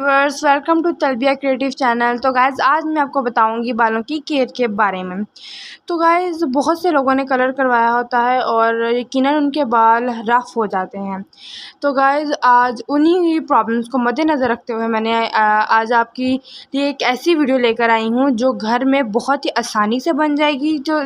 Viewers, welcome to Talbiya creative channel. तो guys आज मैं आपको बताऊंगी बालों की केयर के बारे में। तो गाइज़ बहुत से लोगों ने कलर करवाया होता है और यकीनन उनके बाल रफ़ हो जाते हैं। तो गाइज़ आज उन्हीं प्रॉब्लम्स को मद्देनज़र रखते हुए मैंने आज आपकी लिए एक ऐसी वीडियो लेकर आई हूँ जो घर में बहुत ही आसानी से बन जाएगी, जो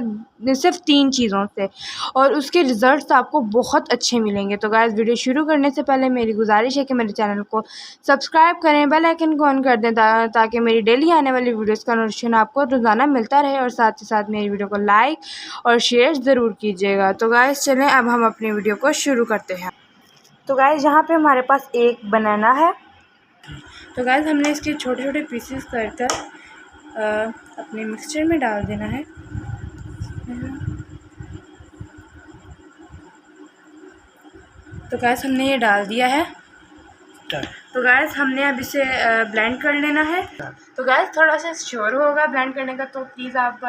सिर्फ 3 चीज़ों से, और उसके रिज़ल्ट्स आपको बहुत अच्छे मिलेंगे। तो गाइज़ वीडियो शुरू करने से पहले मेरी गुजारिश है कि मेरे चैनल को सब्सक्राइब करें, बेल आइकन को ऑन कर दें ताकि मेरी डेली आने वाली वीडियोस का नोटिफिकेशन आपको रोज़ाना मिलता रहे, और साथ ही साथ मेरी वीडियो को लाइक और शेयर ज़रूर कीजिएगा। तो गाइज़ चलें अब हम अपनी वीडियो को शुरू करते हैं। तो गाइज़ यहाँ पे हमारे पास एक बनाना है। तो गाइज़ हमने इसके छोटे छोटे पीसेस कर अपने मिक्सचर में डाल देना है। तो गाइज़ हमने ये डाल दिया है। तो गाइज़ हमने अब इसे ब्लेंड कर लेना है। तो गाइज़ थोड़ा सा श्योर होगा ब्लेंड करने का, तो प्लीज़ आप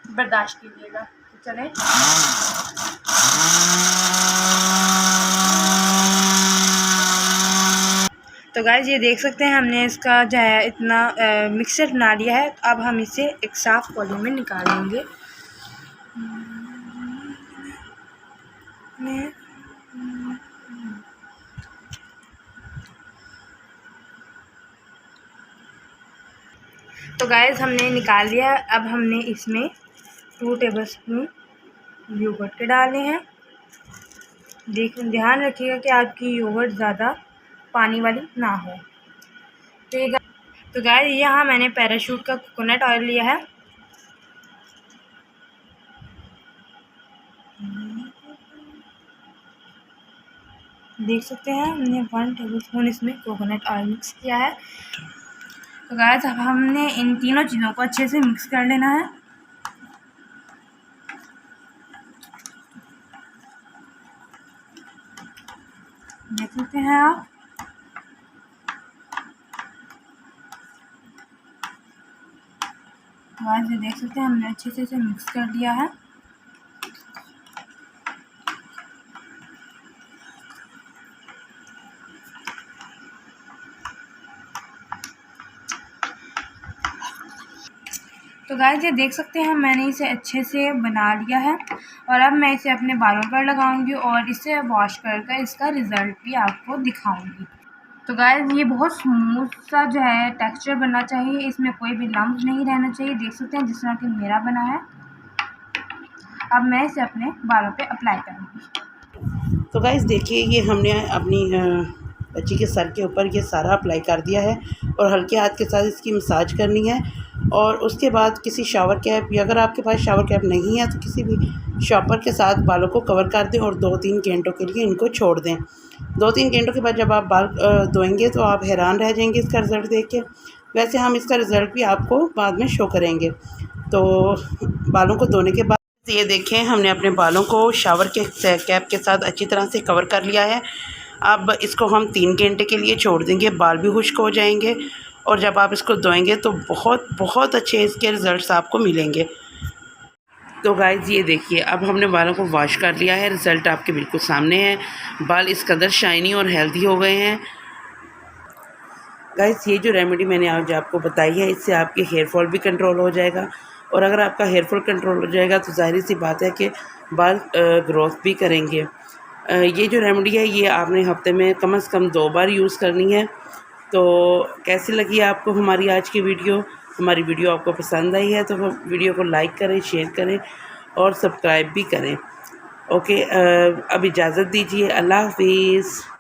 बर्दाश्त कीजिएगा। तो चलें तो गाइज़ ये देख सकते हैं हमने इसका जो है इतना मिक्सचर बना लिया है। तो अब हम इसे एक साफ़ कॉली में निकालेंगे। तो गाइज़ हमने निकाल लिया। अब हमने इसमें 2 टेबलस्पून योगर्ट के डालने हैं। ध्यान रखिएगा कि आपकी योगर्ट ज़्यादा पानी वाली ना हो। तो गाइज़ यहाँ मैंने पैराशूट का कोकोनट ऑयल लिया है। देख सकते हैं हमने 1 टेबलस्पून इसमें कोकोनट ऑयल मिक्स किया है। तो गाइज़ अब हमने इन तीनों चीज़ों को अच्छे से मिक्स कर लेना है। देख सकते हैं आप। गाइज़ ये देख सकते हैं हमने अच्छे से इसे मिक्स कर लिया है। तो गाइज़ ये देख सकते हैं मैंने इसे अच्छे से बना लिया है, और अब मैं इसे अपने बालों पर लगाऊंगी और इसे वॉश कर इसका रिज़ल्ट भी आपको दिखाऊंगी। तो गाइज़ ये बहुत स्मूथ सा जो है टेक्सचर बनना चाहिए, इसमें कोई भी लम्ब नहीं रहना चाहिए। देख सकते हैं जिस तरह कि मेरा बना है। अब मैं इसे अपने बालों पे अप्लाई करूँगी। तो गाइस देखिए ये हमने अपनी बच्ची के सर के ऊपर ये सारा अप्लाई कर दिया है, और हल्के हाथ के साथ इसकी मसाज करनी है। और उसके बाद किसी शावर कैप, या अगर आपके पास शावर कैप नहीं है तो किसी भी शॉपर के साथ बालों को कवर कर दें और 2-3 घंटों के लिए इनको छोड़ दें। 2-3 घंटों के बाद जब आप बाल धोएंगे तो आप हैरान रह जाएंगे इसका रिज़ल्ट देख के। वैसे हम इसका रिज़ल्ट भी आपको बाद में शो करेंगे। तो बालों को धोने के बाद ये देखें हमने अपने बालों को शावर के कैप के साथ अच्छी तरह से कवर कर लिया है। अब इसको हम 3 घंटे के लिए छोड़ देंगे, बाल भी खुश्क हो जाएंगे, और जब आप इसको धोएंगे तो बहुत अच्छे इसके रिज़ल्ट्स आपको मिलेंगे। तो गाइज़ ये देखिए अब हमने बालों को वॉश कर लिया है, रिज़ल्ट आपके बिल्कुल सामने है। बाल इस कदर शाइनी और हेल्दी हो गए हैं। गाइज़ ये जो रेमेडी मैंने आज आपको बताई है, इससे आपके हेयर फॉल भी कंट्रोल हो जाएगा, और अगर आपका हेयर फॉल कंट्रोल हो जाएगा तो ज़ाहिर सी बात है कि बाल ग्रोथ भी करेंगे। ये जो रेमेडी है ये आपने हफ्ते में कम से कम 2 बार यूज़ करनी है। तो कैसी लगी आपको हमारी आज की वीडियो? हमारी वीडियो आपको पसंद आई है तो वीडियो को लाइक करें, शेयर करें और सब्सक्राइब भी करें। ओके, अब इजाज़त दीजिए। अल्लाह हाफिज़।